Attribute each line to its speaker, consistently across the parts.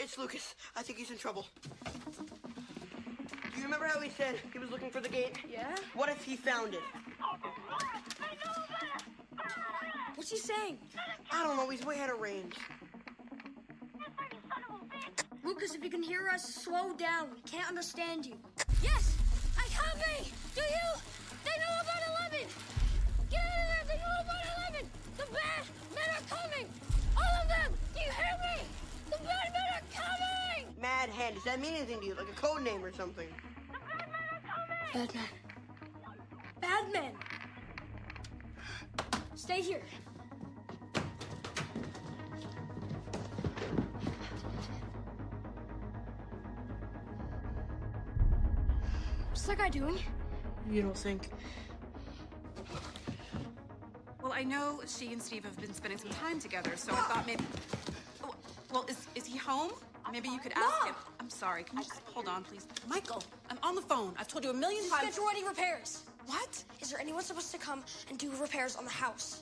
Speaker 1: It's Lucas. I think he's in trouble. Do you remember how he said he was looking for the gate?
Speaker 2: Yeah?
Speaker 1: What if he found it?
Speaker 2: What's he saying?
Speaker 1: I don't know. He's way out of range.
Speaker 2: Lucas, if you can hear us, slow down. We can't understand you. Yes! I copy! Do you? They know about 11! Get out of there! They know about 11! The bad men are coming! All of them! Do you hear me? The bad men are coming!
Speaker 1: Mad Hen. Does that mean anything to you? Like a code name or something?
Speaker 2: Bad men. Bad men. Stay here. What's that guy doing?
Speaker 1: You don't think?
Speaker 3: Well, I know she and Steve have been spending some time together, so I thought maybe... Well, is he home? Maybe you could ask him. I'm sorry. Can you just hold on, please? Michael, I'm on the phone. I've told you a million times.
Speaker 2: Schedule any repairs.
Speaker 3: What?
Speaker 2: Is there anyone supposed to come and do repairs on the house?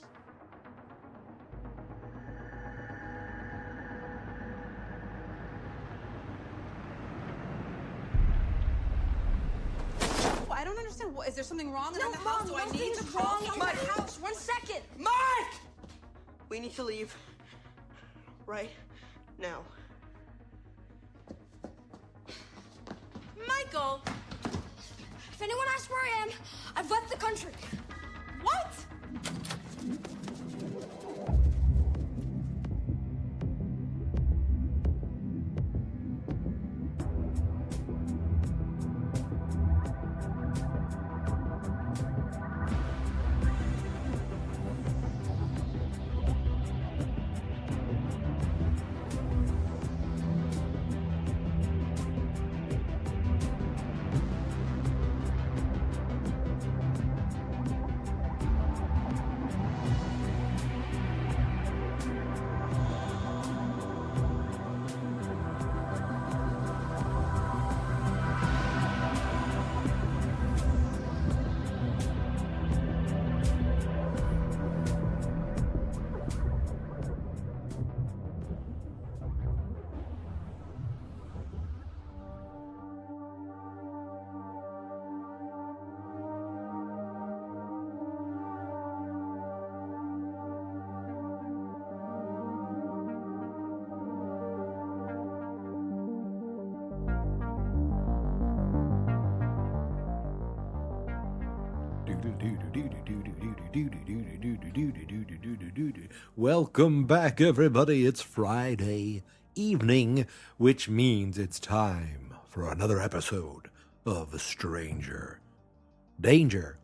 Speaker 3: Well, I don't understand. Is there something wrong in the house?
Speaker 2: Mom,
Speaker 3: Do I need to
Speaker 2: nothing's
Speaker 3: call
Speaker 2: wrong in
Speaker 3: somebody?
Speaker 2: the house. 1 second.
Speaker 1: Mike! We need to leave. Right now.
Speaker 3: Michael!
Speaker 2: If anyone asks where I am, I've left the country.
Speaker 3: What?
Speaker 4: Welcome back, everybody. It's Friday evening, which means it's time for another episode of Stranger Danger,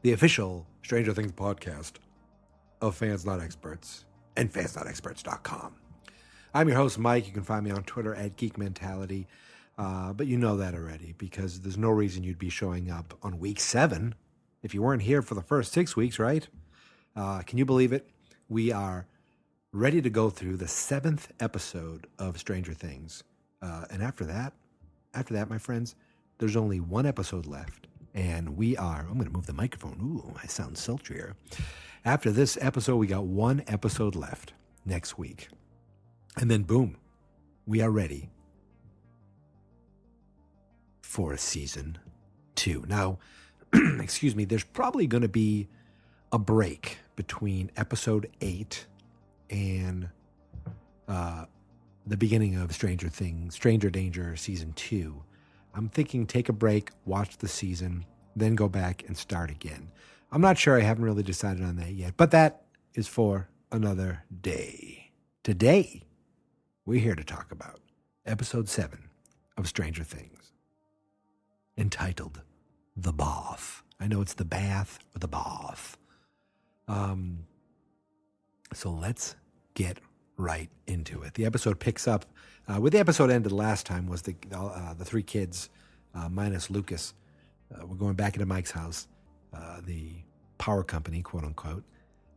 Speaker 4: the official Stranger Things podcast of Fans Not Experts and fansnotexperts.com. I'm your host, Mike. You can find me on Twitter at Geek Mentality, but you know that already because there's no reason you'd be showing up on week 7 if you weren't here for the first 6 weeks, right? Can you believe it? We are ready to go through the 7th episode of Stranger Things. And after that, my friends, there's only one episode left. And I'm going to move the microphone. Ooh, I sound sultrier. After this episode, we got one episode left next week. And then boom, we are ready for a season 2. Now, excuse me, there's probably going to be a break between episode 8 and the beginning of Stranger Danger season 2. I'm thinking take a break, watch the season, then go back and start again. I'm not sure. I haven't really decided on that yet, but that is for another day. Today, we're here to talk about episode 7 of Stranger Things, entitled The Bath. I know it's the bath or the bath. So let's get right into it. The episode picks up where the episode ended last time was the 3 kids minus Lucas. We're going back into Mike's house. The power company, quote unquote,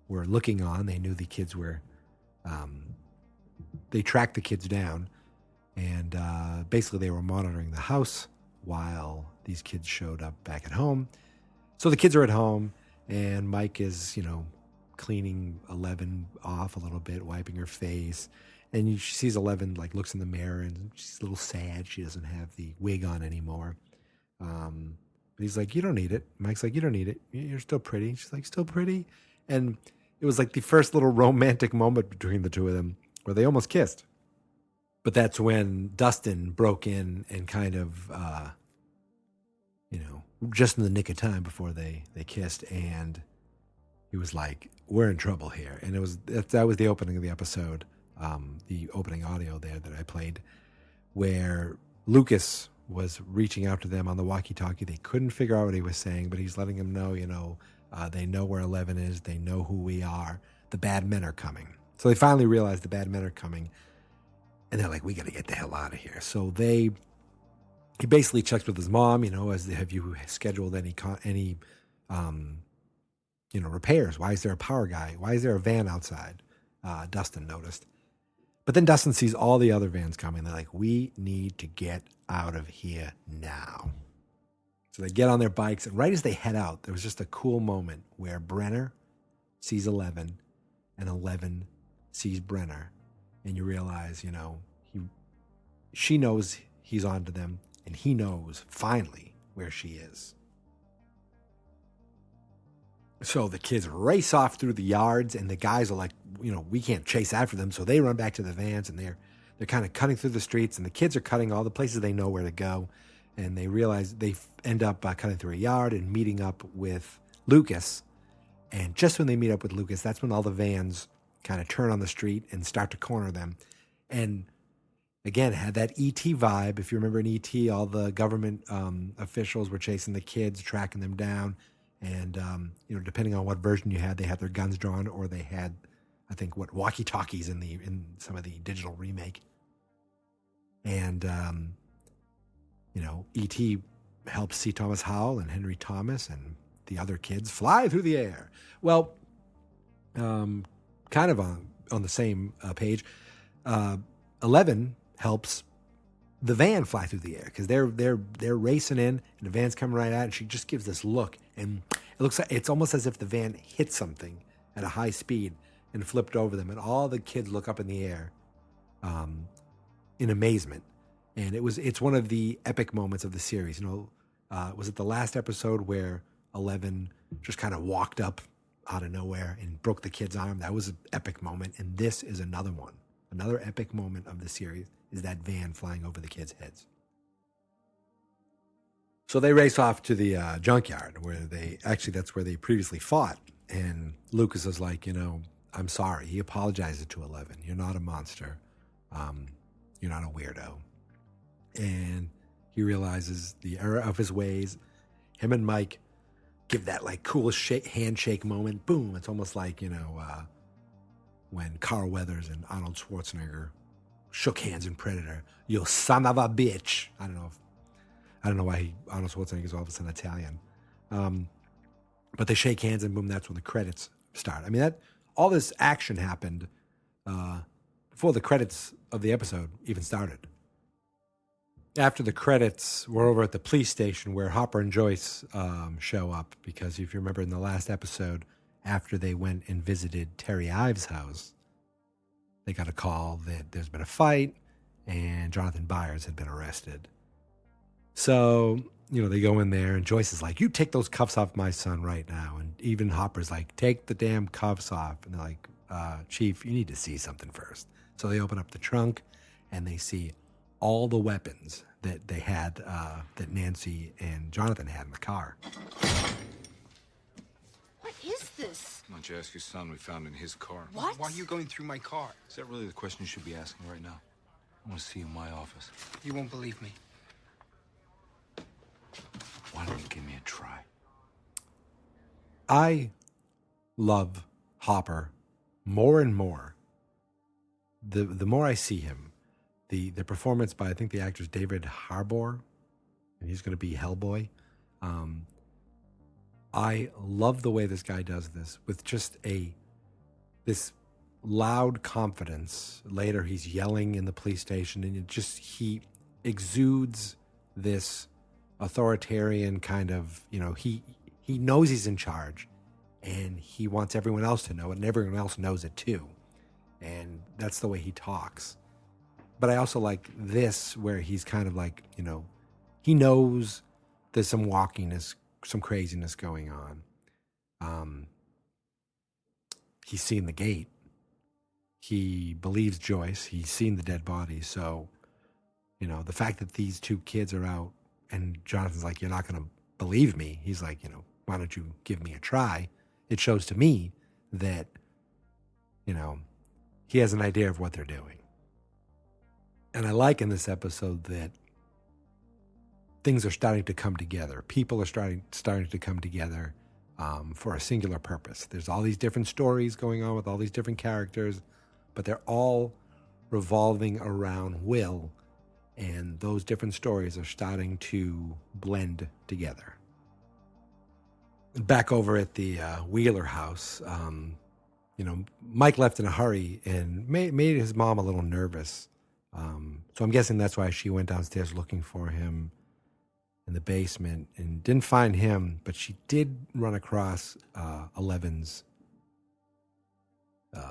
Speaker 4: were looking on. They knew the kids were. They tracked the kids down, and basically they were monitoring the house while these kids showed up back at home. So the kids are at home, and Mike is, cleaning 11 off a little bit, wiping her face. And she sees 11, like, looks in the mirror, and she's a little sad. She doesn't have the wig on anymore. But he's like, you don't need it. Mike's like, you don't need it. You're still pretty. She's like, still pretty? And it was like the first little romantic moment between the two of them where they almost kissed. But that's when Dustin broke in and kind of, just in the nick of time before they kissed. And he was like, we're in trouble here. And that was the opening of the episode. The opening audio there that I played, where Lucas was reaching out to them on the walkie-talkie. They couldn't figure out what he was saying, but he's letting them know, they know where 11 is. They know who we are. The bad men are coming. So they finally realized the bad men are coming, and they're like, we got to get the hell out of here. So he basically checks with his mom, have you scheduled any repairs? Why is there a power guy? Why is there a van outside? Dustin noticed. But then Dustin sees all the other vans coming. They're like, we need to get out of here now. So they get on their bikes, and right as they head out, there was just a cool moment where Brenner sees 11, and 11 sees Brenner. And you realize, she knows he's onto them, and he knows, finally, where she is. So the kids race off through the yards, and the guys are like, we can't chase after them. So they run back to the vans, and they're kind of cutting through the streets, and the kids are cutting all the places they know where to go. And they realize they end up cutting through a yard and meeting up with Lucas. And just when they meet up with Lucas, that's when all the vans kind of turn on the street and start to corner them. And again, had that E.T. vibe. If you remember in E.T., all the government officials were chasing the kids, tracking them down. And, depending on what version you had, they had their guns drawn, or they had, I think, walkie-talkies in some of the digital remake. And, E.T. helps C. Thomas Howell and Henry Thomas and the other kids fly through the air. Well, kind of on the same page, 11 helps the van fly through the air because they're racing in, and the van's coming right at, and she just gives this look, and it looks like it's almost as if the van hit something at a high speed and flipped over them, and all the kids look up in the air in amazement. And it's one of the epic moments of the series. Was it the last episode where 11 just kind of walked up out of nowhere and broke the kid's arm? That was an epic moment, and this is another one. Another epic moment of the series is that van flying over the kids' heads. So they race off to the junkyard where that's where they previously fought. And Lucas is like, I'm sorry. He apologizes to 11. You're not a monster. You're not a weirdo. And he realizes the error of his ways. Him and Mike give that like cool handshake moment. Boom. It's almost like, when Carl Weathers and Arnold Schwarzenegger shook hands in Predator. You son of a bitch. I don't know why Arnold Schwarzenegger is all of a sudden Italian. But they shake hands, and boom, that's when the credits start. I mean, all this action happened before the credits of the episode even started. After the credits, we're over at the police station where Hopper and Joyce show up, because if you remember in the last episode, after they went and visited Terry Ives' house, they got a call that there's been a fight and Jonathan Byers had been arrested. So, they go in there, and Joyce is like, you take those cuffs off my son right now. And even Hopper's like, take the damn cuffs off. And they're like, Chief, you need to see something first. So they open up the trunk, and they see all the weapons that they had, that Nancy and Jonathan had in the car.
Speaker 2: What is this?
Speaker 5: Why don't you ask your son? We found in his car.
Speaker 2: What?
Speaker 6: Why are you going through my car?
Speaker 5: Is that really the question you should be asking right now? I want to see you in my office.
Speaker 6: You won't believe me.
Speaker 5: Why don't you give me a try?
Speaker 4: I love Hopper more and more. The more I see him, the performance by, I think the actor's David Harbour, and he's going to be Hellboy. I love the way this guy does this with just this loud confidence. Later, he's yelling in the police station, and he exudes this authoritarian kind of, he knows he's in charge, and he wants everyone else to know it, and everyone else knows it too. And that's the way he talks. But I also like this, where he's kind of like, he knows there's some walkiness, some craziness going on. He's seen the gate. He believes Joyce. He's seen the dead body. So, the fact that these two kids are out and Jonathan's like, you're not going to believe me. He's like, why don't you give me a try? It shows to me that, he has an idea of what they're doing. And I like in this episode that things are starting to come together. People are starting to come together for a singular purpose. There's all these different stories going on with all these different characters, but they're all revolving around Will, and those different stories are starting to blend together. Back over at the Wheeler house, Mike left in a hurry and made his mom a little nervous. So I'm guessing that's why she went downstairs looking for him in the basement and didn't find him, but she did run across Eleven's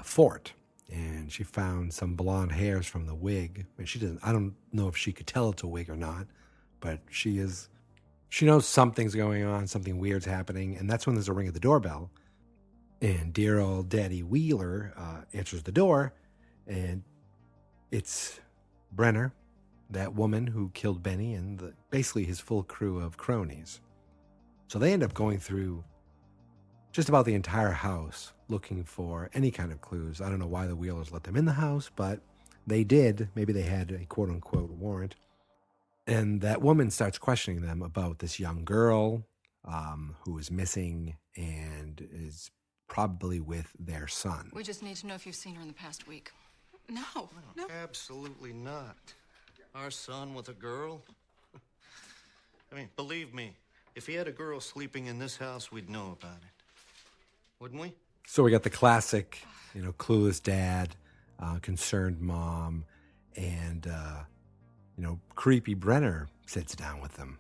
Speaker 4: fort, and she found some blonde hairs from the wig. I don't know if she could tell it's a wig or not, but she knows something's going on, something weird's happening, and that's when there's a ring at the doorbell. And dear old Daddy Wheeler answers the door, and it's Brenner, that woman who killed Benny, and basically his full crew of cronies. So they end up going through just about the entire house looking for any kind of clues. I don't know why the Wheelers let them in the house, but they did. Maybe they had a quote-unquote warrant. And that woman starts questioning them about this young girl who is missing and is probably with their son.
Speaker 7: We just need to know if you've seen her in the past week.
Speaker 3: No.
Speaker 8: Absolutely not. Our son with a girl? I mean, believe me, if he had a girl sleeping in this house, we'd know about it. Wouldn't we?
Speaker 4: So we got the classic, clueless dad, concerned mom, and, creepy Brenner sits down with them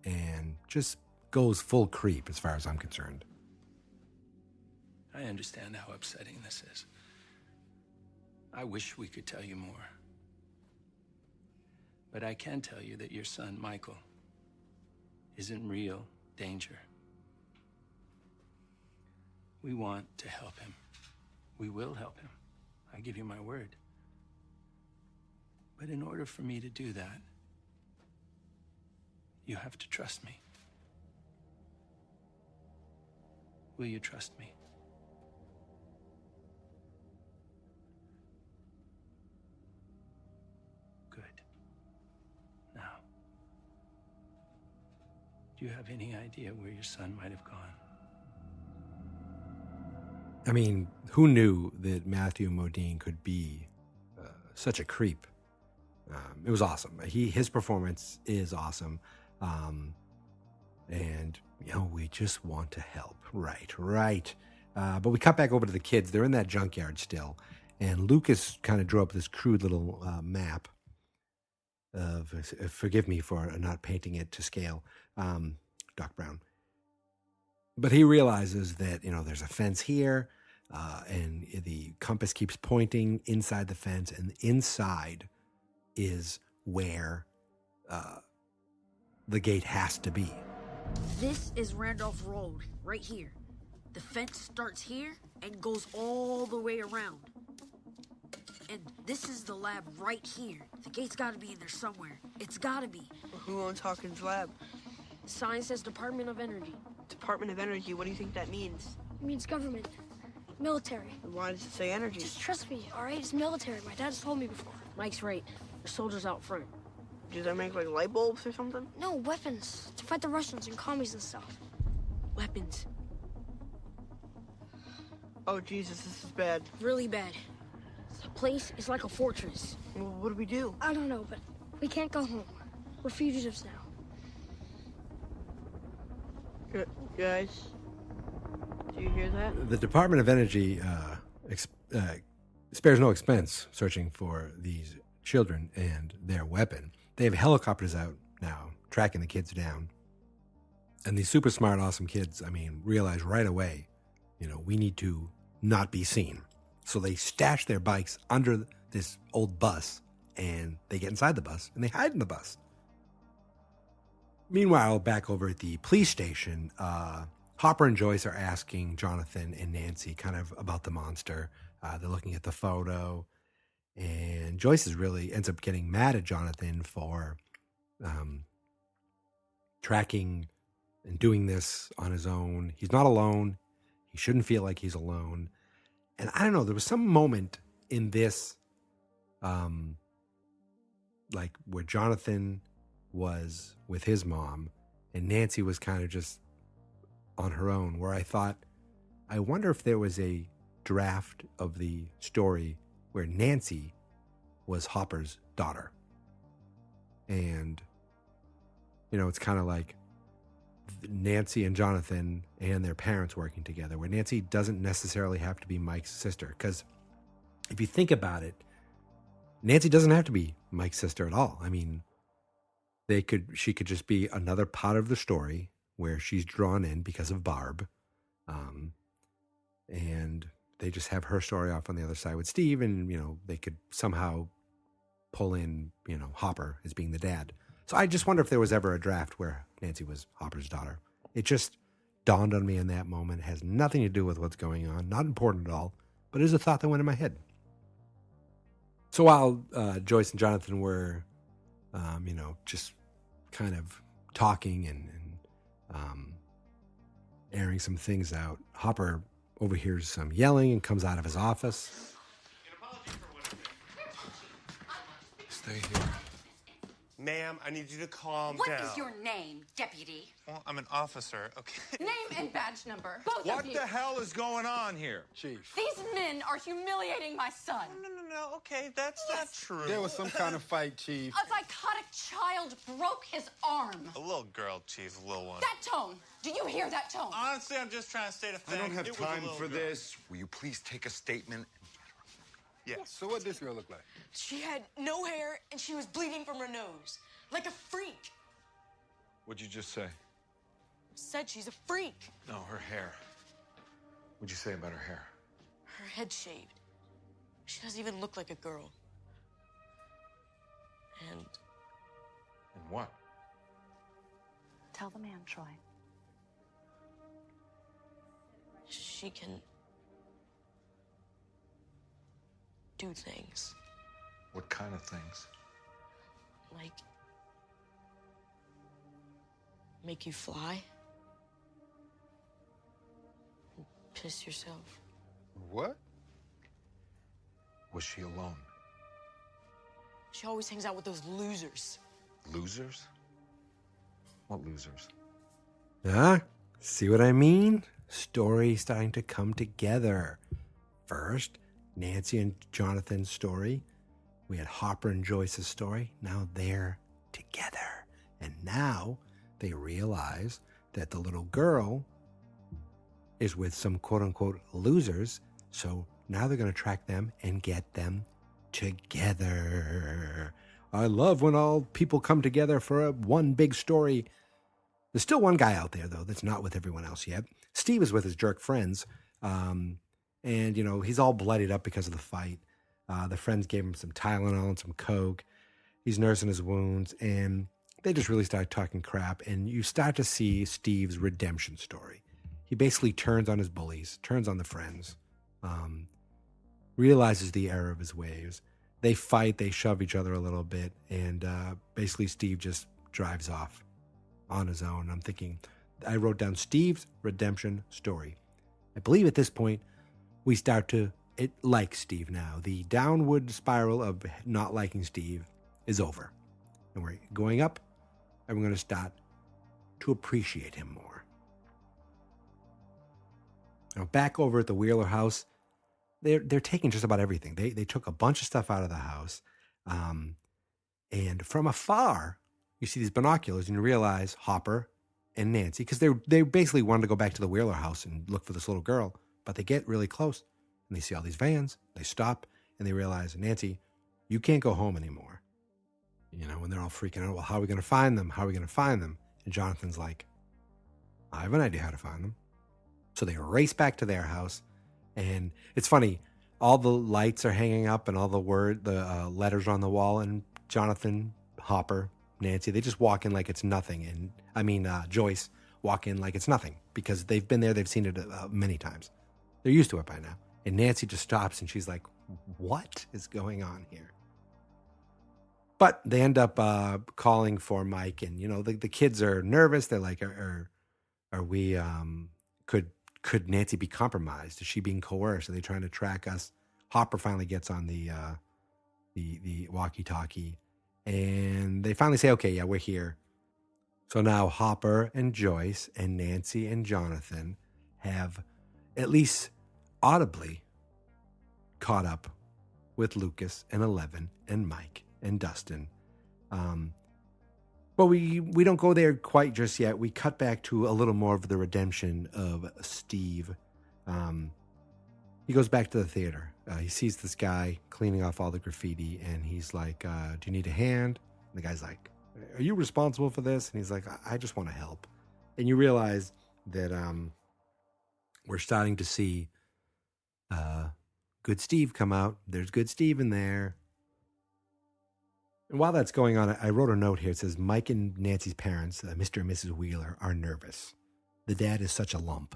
Speaker 4: and just goes full creep as far as I'm concerned.
Speaker 9: I understand how upsetting this is. I wish we could tell you more. But I can tell you that your son, Michael, is in real danger. We want to help him. We will help him. I give you my word. But in order for me to do that, you have to trust me. Will you trust me? Good. Now, do you have any idea where your son might have gone?
Speaker 4: I mean, who knew that Matthew Modine could be such a creep? It was awesome. His performance is awesome. And, we just want to help. Right. But we cut back over to the kids. They're in that junkyard still. And Lucas kind of drew up this crude little map of, forgive me for not painting it to scale, Doc Brown. But he realizes that, there's a fence here, and the compass keeps pointing inside the fence, and inside is where the gate has to be.
Speaker 10: This is Randolph Road, right here. The fence starts here and goes all the way around. And this is the lab right here. The gate's gotta be in there somewhere. It's gotta be.
Speaker 1: Who owns Hawkins' lab?
Speaker 2: Sign says Department of Energy.
Speaker 1: Department of Energy, what do you think that means?
Speaker 2: It means government. Military.
Speaker 1: And why does it say energy?
Speaker 2: Just trust me, all right? It's military. My dad's told me before.
Speaker 10: Mike's right. There's soldiers out front.
Speaker 1: Do they make, light bulbs or something?
Speaker 2: No, weapons. To fight the Russians and commies and stuff.
Speaker 10: Weapons.
Speaker 1: Oh, Jesus, this is bad.
Speaker 10: Really bad. The place is like a fortress.
Speaker 1: Well, what do we do?
Speaker 2: I don't know, but we can't go home. We're fugitives now.
Speaker 1: Guys, do you hear that?
Speaker 4: The Department of Energy spares no expense searching for these children and their weapon. They have helicopters out now tracking the kids down. And these super smart, awesome kids, realize right away we need to not be seen. So they stash their bikes under this old bus, and they get inside the bus, and they hide in the bus. Meanwhile, back over at the police station, Hopper and Joyce are asking Jonathan and Nancy kind of about the monster. They're looking at the photo, and Joyce ends up getting mad at Jonathan for tracking and doing this on his own. He's not alone. He shouldn't feel like he's alone. And I don't know, there was some moment in this, like where Jonathan was with his mom and Nancy was kind of just on her own, where I thought, I wonder if there was a draft of the story where Nancy was Hopper's daughter. And, it's kind of like Nancy and Jonathan and their parents working together, where Nancy doesn't necessarily have to be Mike's sister. Because if you think about it, Nancy doesn't have to be Mike's sister at all. I mean, she could just be another part of the story where she's drawn in because of Barb. And they just have her story off on the other side with Steve, and, they could somehow pull in, Hopper as being the dad. So I just wonder if there was ever a draft where Nancy was Hopper's daughter. It just dawned on me in that moment. It has nothing to do with what's going on. Not important at all, but it is a thought that went in my head. So while Joyce and Jonathan were, just kind of talking and airing some things out, Hopper overhears some yelling and comes out of his office.
Speaker 5: Stay here.
Speaker 11: Ma'am, I need you to calm
Speaker 12: What
Speaker 11: down.
Speaker 12: is your name, deputy?
Speaker 11: Well, I'm an officer, okay?
Speaker 12: Name and badge number. Both
Speaker 13: What
Speaker 12: of you.
Speaker 13: the hell is going on here?
Speaker 6: Chief.
Speaker 12: These men are humiliating my son.
Speaker 11: No, okay, that's not true.
Speaker 6: There was some kind of fight, Chief.
Speaker 12: A psychotic child broke his arm.
Speaker 11: A little girl, Chief, a little one.
Speaker 12: That tone. Do you hear that tone?
Speaker 11: Honestly, I'm just trying to state a
Speaker 13: I
Speaker 11: thing.
Speaker 13: don't have
Speaker 11: It was a
Speaker 13: time
Speaker 11: little
Speaker 13: for
Speaker 11: girl.
Speaker 13: this. Will you please take a statement?
Speaker 11: Yes.
Speaker 6: So what this girl look like?
Speaker 14: She had no hair and she was bleeding from her nose. Like a freak.
Speaker 5: What'd you just say?
Speaker 14: Said she's a freak.
Speaker 5: No, her hair. What'd you say about her hair?
Speaker 14: Her head shaved. She doesn't even look like a girl. And
Speaker 5: And what?
Speaker 12: Tell the man, Troy.
Speaker 14: she can do things.
Speaker 5: What kind of things?
Speaker 14: Like make you fly. And piss yourself.
Speaker 6: What?
Speaker 5: Was she alone?
Speaker 14: She always hangs out with those losers.
Speaker 5: Losers? What losers?
Speaker 4: See what I mean? Story starting to come together. First, Nancy and Jonathan's story. We had Hopper and Joyce's story. Now they're together. And now they realize that the little girl is with some quote-unquote losers. So now they're going to track them and get them together. I love when all people come together for one big story. There's still one guy out there, though, that's not with everyone else yet. Steve is with his jerk friends. And, you know, he's all bloodied up because of the fight. The friends gave him some Tylenol and some Coke. He's nursing his wounds. And they just really start talking crap. And you start to see Steve's redemption story. He basically turns on his bullies, turns on the friends, realizes the error of his ways. They fight, they shove each other a little bit. And basically Steve just drives off on his own. I'm thinking, I wrote down Steve's redemption story. I believe at this point, we start to like Steve now. The downward spiral of not liking Steve is over. And we're going up, and we're going to start to appreciate him more. Now, back over at the Wheeler house, they're taking just about everything. They took a bunch of stuff out of the house. And from afar, you see these binoculars and you realize Hopper and Nancy, because they basically wanted to go back to the Wheeler house and look for this little girl, but they get really close and they see all these vans. They stop and they realize, Nancy, you can't go home anymore. You know, and they're all freaking out. Well, how are we going to find them? How are we going to find them? And Jonathan's like, I have an idea how to find them. So they race back to their house, and it's funny. All the lights are hanging up, and all the letters are on the wall. And Jonathan, Hopper, Nancy, they just walk in like it's nothing. And Joyce walk in like it's nothing because they've been there. They've seen it many times. They're used to it by now. And Nancy just stops, and she's like, "What is going on here?" But they end up calling for Mike, and the kids are nervous. They're like, "Are we? Could Nancy be compromised? Is she being coerced? Are they trying to track us?" Hopper finally gets on the walkie-talkie, and they finally say, "Okay, yeah, we're here." So now Hopper and Joyce and Nancy and Jonathan have at least audibly caught up with Lucas and Eleven and Mike and Dustin. But we don't go there quite just yet. We cut back to a little more of the redemption of Steve. He goes back to the theater. He sees this guy cleaning off all the graffiti, and he's like, "Do you need a hand?" And the guy's like, "Are you responsible for this?" And he's like, "I just want to help." And you realize that we're starting to see Good Steve come out. There's Good Steve in there. And while that's going on, I wrote a note here. It says, Mike and Nancy's parents, Mr. and Mrs. Wheeler, are nervous. The dad is such a lump.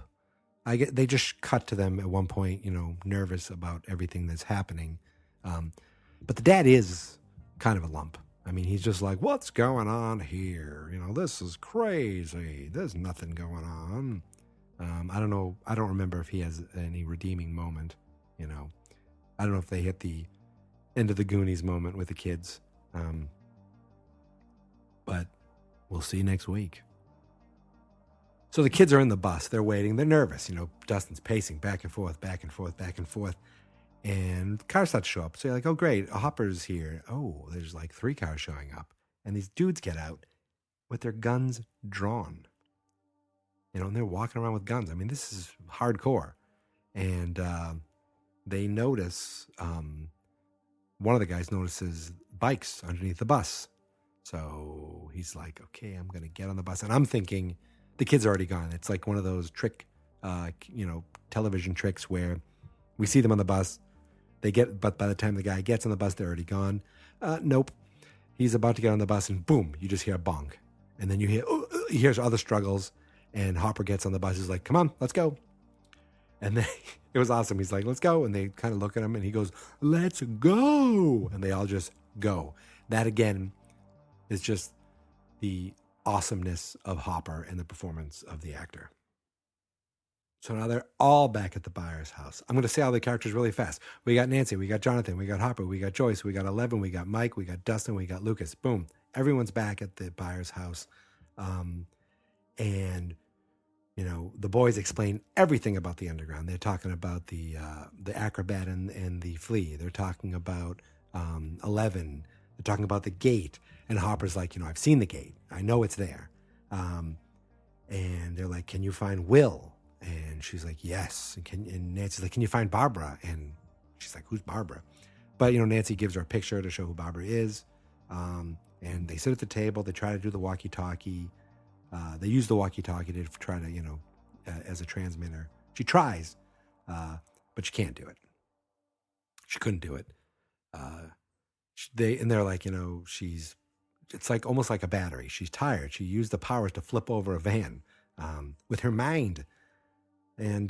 Speaker 4: They just cut to them at one point, nervous about everything that's happening. But the dad is kind of a lump. I mean, he's just like, "What's going on here? This is crazy. There's nothing going on." I don't know. I don't remember if he has any redeeming moment. I don't know if they hit the end of the Goonies moment with the kids. But we'll see next week. So the kids are in the bus. They're waiting. They're nervous. Dustin's pacing back and forth, back and forth, back and forth. And cars start to show up. So you're like, "Oh, great. Hopper's here." Oh, there's like 3 cars showing up. And these dudes get out with their guns drawn. And they're walking around with guns. I mean, this is hardcore. And they notice, one of the guys notices bikes underneath the bus. So he's like, "Okay, I'm going to get on the bus." And I'm thinking the kid's already gone. It's like one of those television tricks where we see them on the bus. But by the time the guy gets on the bus, they're already gone. Nope. He's about to get on the bus, and boom, you just hear a bonk. And then he hears other struggles, and Hopper gets on the bus. He's like, "Come on, let's go." And then it was awesome. He's like, "Let's go." And they kind of look at him, and he goes, "Let's go." And they all just go. That, again, is just the awesomeness of Hopper and the performance of the actor. So now they're all back at the Byers house. I'm going to say all the characters really fast. We got Nancy, we got Jonathan, we got Hopper, we got Joyce, we got Eleven, we got Mike, we got Dustin, we got Lucas. Boom. Everyone's back at the Byers house. And the boys explain everything about the underground. They're talking about the acrobat and the flea. They're talking about 11. They're talking about the gate. And Hopper's like, I've seen the gate. I know it's there. And they're like, "Can you find Will?" And she's like, "Yes." And Nancy's like, "Can you find Barbara?" And she's like, "Who's Barbara?" But, Nancy gives her a picture to show who Barbara is. And they sit at the table. They try to do the walkie-talkie. They use the walkie-talkie to try to, as a transmitter. She tries, but she can't do it. She couldn't do it. They're like, it's like almost like a battery. She's tired. She used the powers to flip over a van with her mind. And,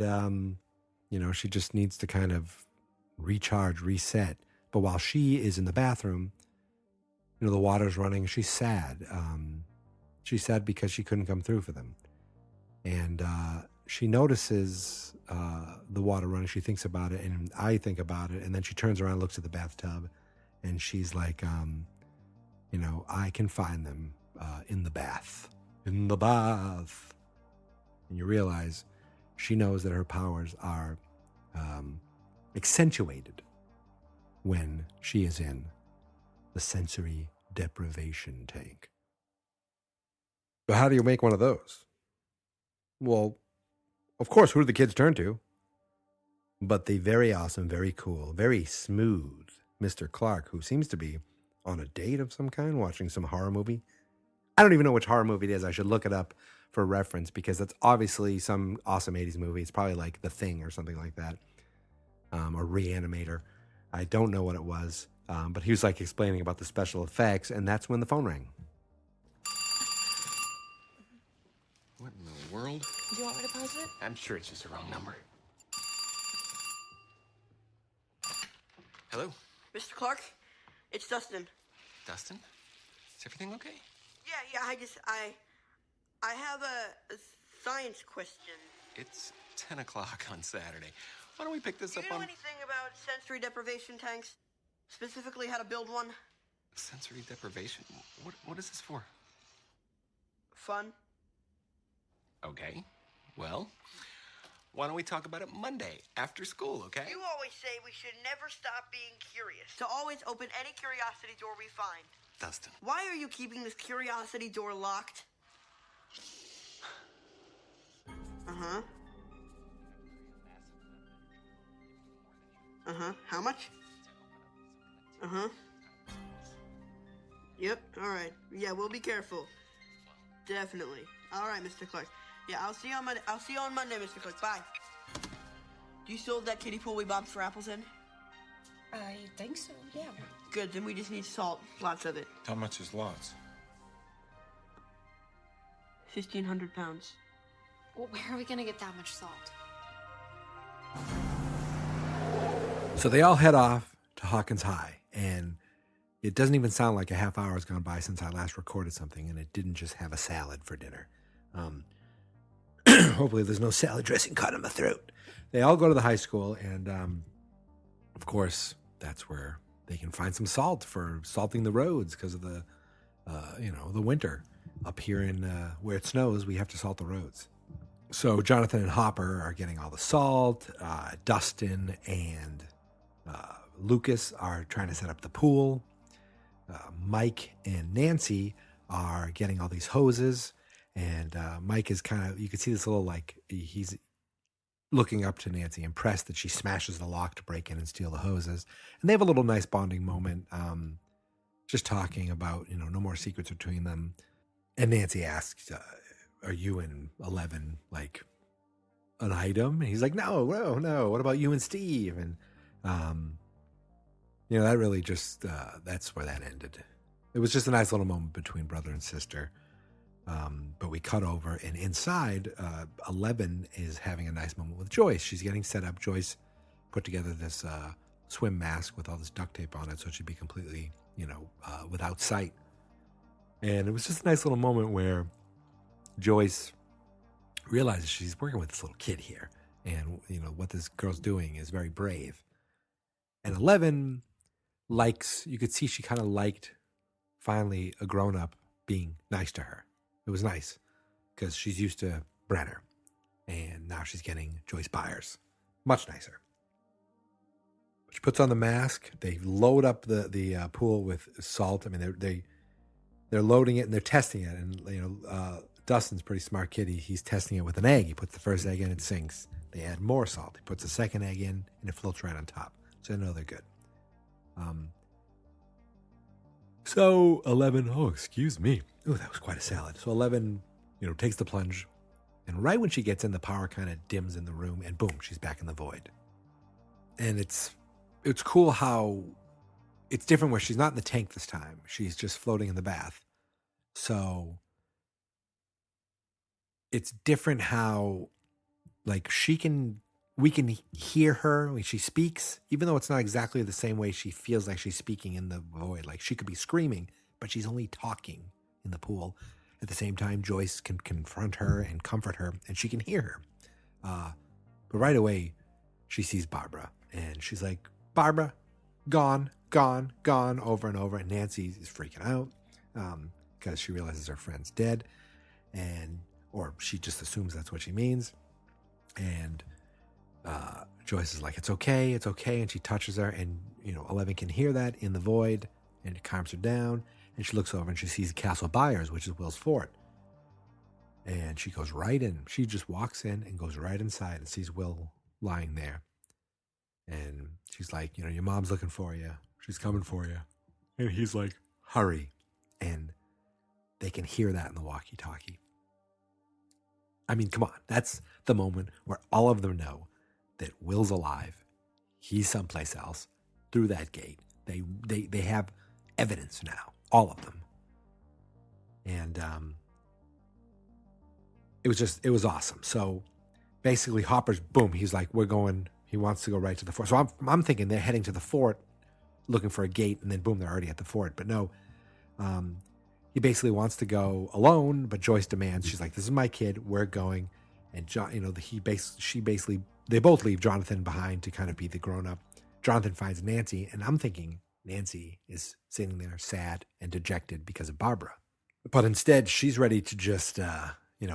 Speaker 4: she just needs to kind of recharge, reset. But while she is in the bathroom, the water's running. She's sad. She's sad because she couldn't come through for them. And she notices the water running. She thinks about it, and I think about it. And then she turns around and looks at the bathtub, and she's like, I can find them in the bath. In the bath. And you realize she knows that her powers are accentuated when she is in the sensory deprivation tank. But how do you make one of those? Well, of course, who do the kids turn to? But the very awesome, very cool, very smooth Mr. Clark, who seems to be on a date of some kind, watching some horror movie. I don't even know which horror movie it is. I should look it up for reference because that's obviously some awesome 80s movie. It's probably like The Thing or something like that, or Reanimator. I don't know what it was, but he was like explaining about the special effects, and that's when the phone rang.
Speaker 15: What in the world?
Speaker 14: Do you want me to pause it?
Speaker 15: I'm sure it's just the wrong number. Hello?
Speaker 1: Mr. Clark, it's Dustin.
Speaker 15: Dustin? Is everything okay?
Speaker 1: Yeah, I have a science question.
Speaker 15: It's 10 o'clock on Saturday. Why don't we pick this
Speaker 1: Do
Speaker 15: up
Speaker 1: you know
Speaker 15: on...
Speaker 1: anything about sensory deprivation tanks? Specifically how to build one?
Speaker 15: Sensory deprivation? What is this for?
Speaker 1: Fun.
Speaker 15: Okay. Well, why don't we talk about it Monday after school, okay?
Speaker 1: You always say we should never stop being curious. To always open any curiosity door we find.
Speaker 15: Dustin.
Speaker 1: Why are you keeping this curiosity door locked? Uh-huh. Uh-huh. How much? Uh-huh. Yep, alright. Yeah, we'll be careful. Definitely. Alright, Mr. Clark. Yeah, I'll see you on Monday. I'll see you on Monday, Mr. Clark. Bye. Do you still have that kiddie pool we bobbed for apples in?
Speaker 14: I think so, yeah.
Speaker 1: Good, then we just need salt. Lots of it.
Speaker 5: How much is lots?
Speaker 1: 1,500 pounds.
Speaker 12: Well, where are we gonna get that much salt?
Speaker 4: So they all head off to Hawkins High, and it doesn't even sound like a half hour has gone by since I last recorded something, and it didn't just have a salad for dinner. Hopefully there's no salad dressing caught in my throat. They all go to the high school, and of course, that's where they can find some salt for salting the roads because of the winter. Up here in where it snows, we have to salt the roads. So Jonathan and Hopper are getting all the salt. Dustin and Lucas are trying to set up the pool. Mike and Nancy are getting all these hoses. And Mike is kind of, you can see this little, like, he's looking up to Nancy, impressed that she smashes the lock to break in and steal the hoses. And they have a little nice bonding moment, just talking about, no more secrets between them. And Nancy asks, are you and 11 like an item? And he's like, no. What about you and Steve? And, that really just, that's where that ended. It was just a nice little moment between brother and sister. But we cut over, and inside, 11 is having a nice moment with Joyce. She's getting set up. Joyce put together this swim mask with all this duct tape on it so she'd be completely, without sight. And it was just a nice little moment where Joyce realizes she's working with this little kid here. And, what this girl's doing is very brave. And 11 you could see she kind of liked, finally, a grown-up being nice to her. It was nice because she's used to Brenner, and now she's getting Joyce Byers. Much nicer. She puts on the mask. They load up the pool with salt. I mean, they're loading it and they're testing it. And Dustin's a pretty smart kid. He's testing it with an egg. He puts the first egg in, it sinks. They add more salt. He puts the second egg in, and it floats right on top. So they know they're good. So 11, excuse me. Oh, that was quite a salad. So 11, takes the plunge. And right when she gets in, the power kind of dims in the room, and boom, she's back in the void. And it's cool how it's different where she's not in the tank this time. She's just floating in the bath. So it's different how, like, we can hear her when she speaks, even though it's not exactly the same way she feels like she's speaking in the void. Like, she could be screaming, but she's only talking in the pool. At the same time, Joyce can confront her and comfort her, and she can hear her. But right away, she sees Barbara, and she's like, Barbara, gone, over and over. And Nancy is freaking out because she realizes her friend's dead, or she just assumes that's what she means. And Joyce is like, it's okay. And she touches her, and, 11 can hear that in the void, and it calms her down. And she looks over and she sees Castle Byers, which is Will's fort. And she goes right in. She just walks in and goes right inside and sees Will lying there. And she's like, your mom's looking for you. She's coming for you. And he's like, hurry. And they can hear that in the walkie-talkie. I mean, come on. That's the moment where all of them know that Will's alive. He's someplace else through that gate. They have evidence now, all of them. And it was awesome. So basically Hopper's, boom, he's like, he wants to go right to the fort. So I'm thinking they're heading to the fort looking for a gate, and then boom, they're already at the fort. But no, he basically wants to go alone, but Joyce demands. She's like, "This is my kid. We're going." And John, they both leave Jonathan behind to kind of be the grown-up. Jonathan finds Nancy, and I'm thinking Nancy is sitting there sad and dejected because of Barbara. But instead, she's ready to just,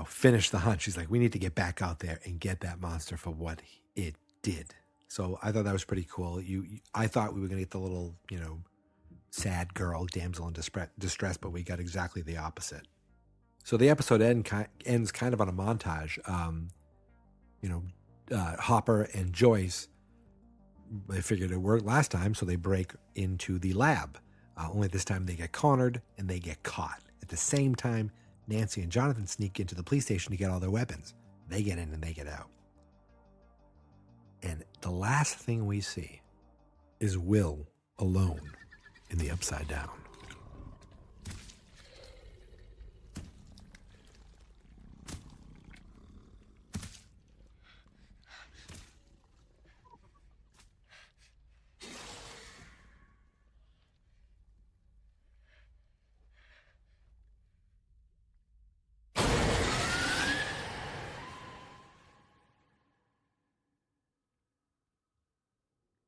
Speaker 4: finish the hunt. She's like, we need to get back out there and get that monster for what it did. So I thought that was pretty cool. I thought we were going to get the little, sad girl, damsel in distress, but we got exactly the opposite. So the episode ends kind of on a montage. Hopper and Joyce, they figured it worked last time, so they break into the lab. Only this time they get cornered and they get caught. At the same time, Nancy and Jonathan sneak into the police station to get all their weapons. They get in and they get out. And the last thing we see is Will alone in the Upside Down.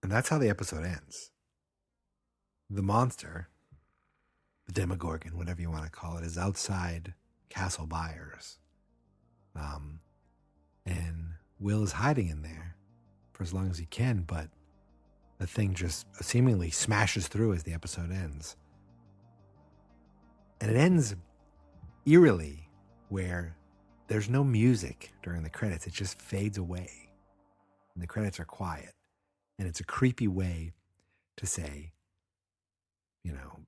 Speaker 4: And that's how the episode ends. The monster, the Demogorgon, whatever you want to call it, is outside Castle Byers. And Will is hiding in there for as long as he can, but the thing just seemingly smashes through as the episode ends. And it ends eerily where there's no music during the credits. It just fades away. And the credits are quiet. And it's a creepy way to say,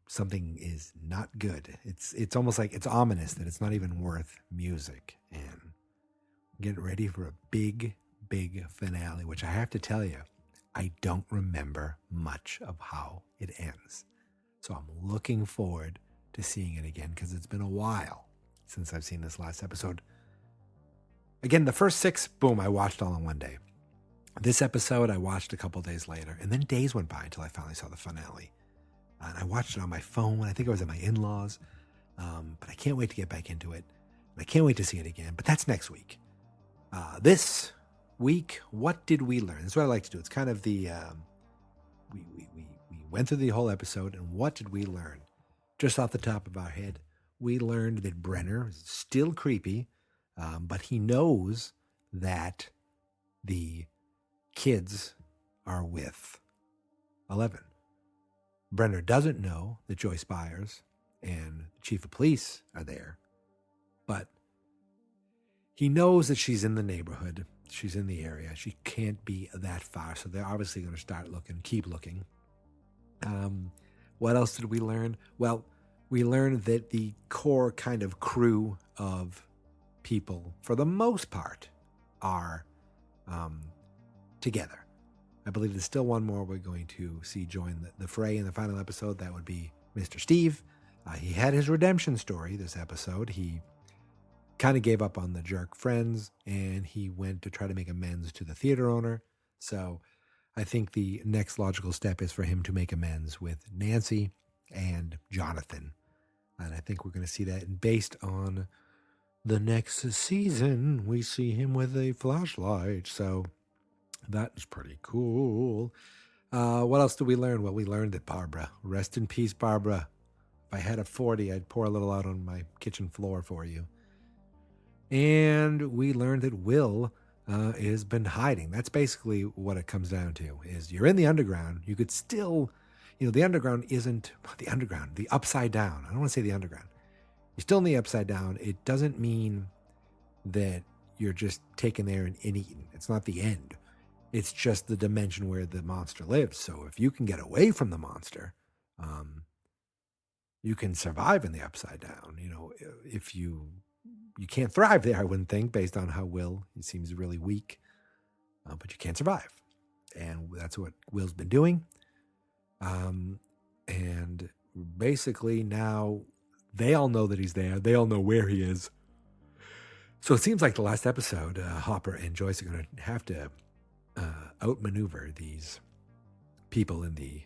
Speaker 4: something is not good. It's almost like it's ominous that it's not even worth music. And get ready for a big, big finale, which I have to tell you, I don't remember much of how it ends. So I'm looking forward to seeing it again because it's been a while since I've seen this last episode. Again, the first 6, boom, I watched all in one day. This episode, I watched a couple days later, and then days went by until I finally saw the finale. And I watched it on my phone. I think I was at my in-laws. But I can't wait to get back into it. And I can't wait to see it again. But that's next week. This week, what did we learn? That's what I like to do. It's kind of the... We went through the whole episode, and what did we learn? Just off the top of our head, we learned that Brenner is still creepy, but he knows that the kids are with 11. Brenner doesn't know that Joyce Byers and the chief of police are there, but he knows that she's in the neighborhood. She's in the area. She can't be that far, so they're obviously going to start looking, keep looking. What else did we learn? Well, we learned that the core kind of crew of people, for the most part, are together. I believe there's still one more we're going to see join the fray in the final episode. That would be Mr. Steve. He had his redemption story this episode. He kind of gave up on the jerk friends, and he went to try to make amends to the theater owner. So I think the next logical step is for him to make amends with Nancy and Jonathan. And I think we're going to see that. And based on the next season, we see him with a flashlight. So that's pretty cool. What else did we learn? Well, we learned that Barbara, rest in peace, Barbara. If I had a 40, I'd pour a little out on my kitchen floor for you. And we learned that Will has been hiding. That's basically what it comes down to, is you're in the underground. You could still, the underground isn't the underground, the upside down. I don't want to say the underground. You're still in the upside down. It doesn't mean that you're just taken there and eaten. It's not the end. It's just the dimension where the monster lives. So if you can get away from the monster, you can survive in the Upside Down. If you can't thrive there, I wouldn't think, based on how Will, he seems really weak. But you can't survive. And that's what Will's been doing. And basically now they all know that he's there. They all know where he is. So it seems like the last episode, Hopper and Joyce are going to have to outmaneuver these people in the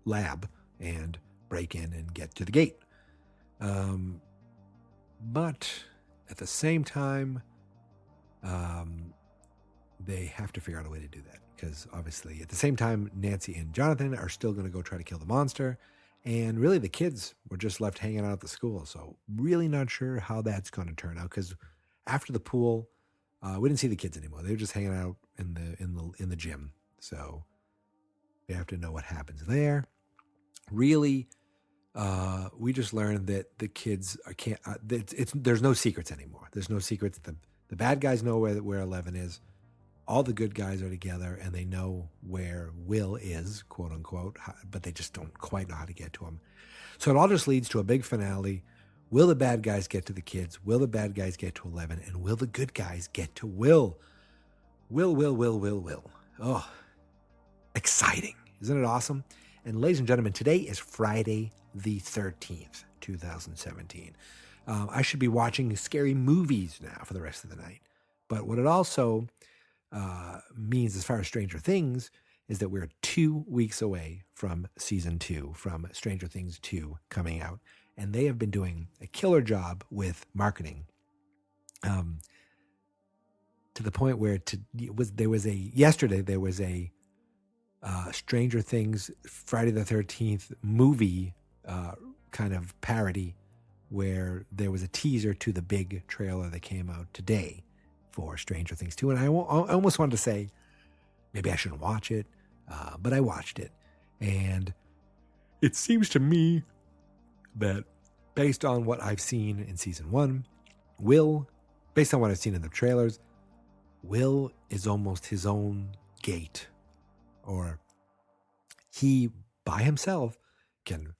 Speaker 4: lab and break in and get to the gate. But at the same time, they have to figure out a way to do that. Because obviously, at the same time, Nancy and Jonathan are still going to go try to kill the monster. And really, the kids were just left hanging out at the school. So really not sure how that's going to turn out. Because after the pool, we didn't see the kids anymore. They were just hanging out in the gym. So we have to know what happens there. Really, we just learned that the kids there's no secrets anymore. There's no secrets. The bad guys know where 11 is. All the good guys are together, and they know where Will is, quote unquote, but they just don't quite know how to get to him. So it all just leads to a big finale. Will the bad guys get to the kids? Will the bad guys get to 11? And will the good guys get to Will? Will. Oh, exciting. Isn't it awesome? And ladies and gentlemen, today is Friday the 13th, 2017. I should be watching scary movies now for the rest of the night. But what it also means as far as Stranger Things is that we're 2 weeks away from season 2, from Stranger Things 2 coming out. And they have been doing a killer job with marketing to the point where there was a Stranger Things Friday the 13th movie kind of parody where there was a teaser to the big trailer that came out today for Stranger Things 2. And I almost wanted to say, maybe I shouldn't watch it, but I watched it. And it seems to me that based on what I've seen in season 1, based on what I've seen in the trailers, Will is almost his own gate. Or he, by himself, can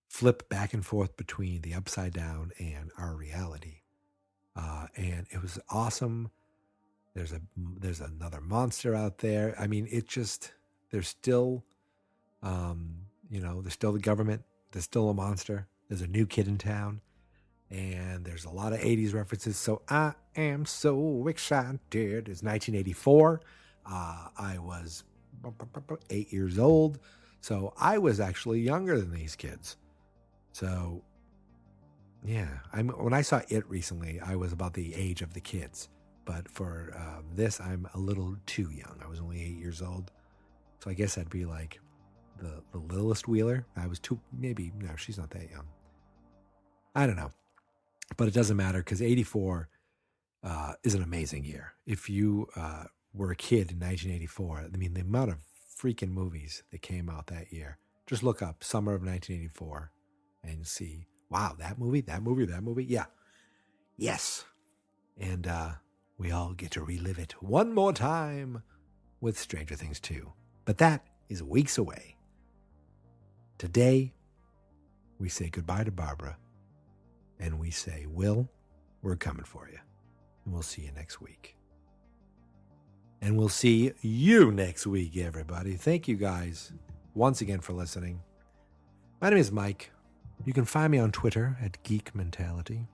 Speaker 4: flip back and forth between the Upside Down and our reality. And it was awesome. There's another monster out there. I mean, there's still, there's still the government. There's still a monster. There's a new kid in town. And there's a lot of 80s references. So I am so excited. It's 1984. I was 8 years old. So I was actually younger than these kids. So yeah, when I saw It recently, I was about the age of the kids. But for this, I'm a little too young. I was only 8 years old. So I guess I'd be like the littlest Wheeler. I was no, she's not that young. I don't know. But it doesn't matter because 84 is an amazing year. If you were a kid in 1984, I mean, the amount of freaking movies that came out that year. Just look up summer of 1984 and see, wow, that movie. Yeah. Yes. And we all get to relive it one more time with Stranger Things 2. But that is weeks away. Today, we say goodbye to Barbara. And we say, Will, we're coming for you. And we'll see you next week. And we'll see you next week, everybody. Thank you guys once again for listening. My name is Mike. You can find me on Twitter at Geek Mentality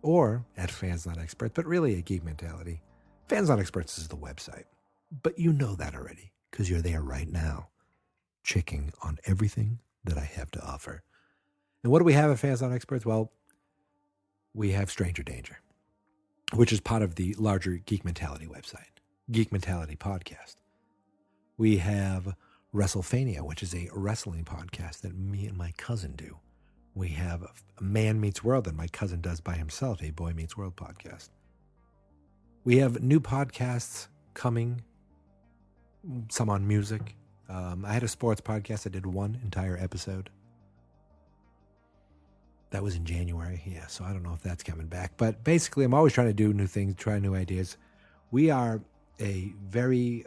Speaker 4: or at Fans Not Experts, but really at Geek Mentality. Fans Not Experts is the website. But you know that already because you're there right now, checking on everything that I have to offer. And what do we have at Fans Not Experts? Well, we have Stranger Danger, which is part of the larger Geek Mentality website, Geek Mentality podcast. We have WrestleFania, which is a wrestling podcast that me and my cousin do. We have Man Meets World that my cousin does by himself, a Boy Meets World podcast. We have new podcasts coming, some on music. I had a sports podcast. I did one entire episode. That was in January. Yeah, so I don't know if that's coming back. But basically, I'm always trying to do new things, try new ideas. We are a very,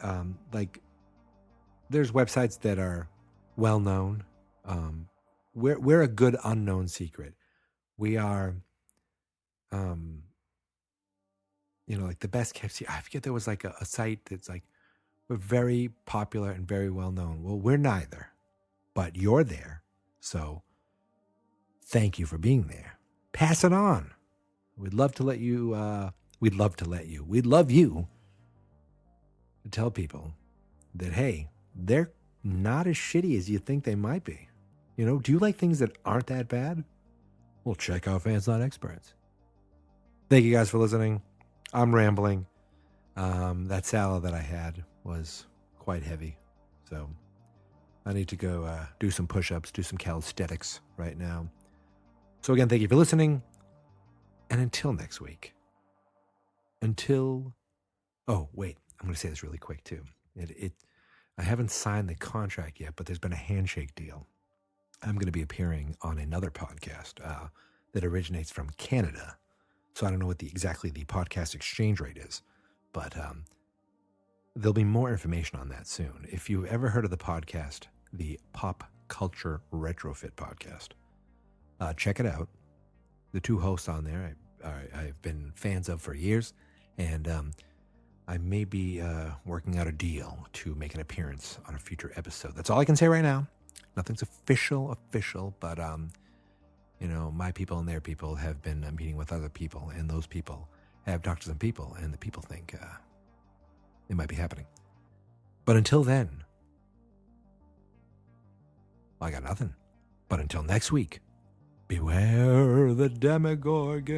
Speaker 4: there's websites that are well known. We're a good unknown secret. We are, like the best kept secret. I forget, there was like a site that's like, we're very popular and very well known. Well, we're neither, but you're there. So thank you for being there. Pass it on. We'd love you to tell people that, hey, they're not as shitty as you think they might be. Do you like things that aren't that bad? Well, check out Fans Not Experts. Thank you guys for listening. I'm rambling. That salad that I had was quite heavy. So I need to go do some push-ups, do some calisthenics right now. So again, thank you for listening. And until next week. Oh, wait. I'm going to say this really quick, too. I haven't signed the contract yet, but there's been a handshake deal. I'm going to be appearing on another podcast that originates from Canada. So I don't know what exactly the podcast exchange rate is, but there'll be more information on that soon. If you've ever heard of the podcast, the Pop Culture Retrofit Podcast, check it out. The two hosts on there I've been fans of for years, and I may be working out a deal to make an appearance on a future episode. That's all I can say right now. Nothing's official, but my people and their people have been meeting with other people, and those people have talked to some people, and the people think it might be happening. But until then, I got nothing. But until next week, beware the Demogorgon.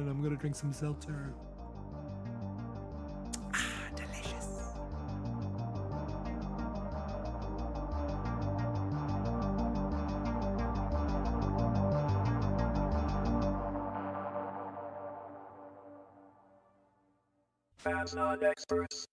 Speaker 4: I'm going to drink some seltzer. Delicious.
Speaker 16: Fans Not Experts.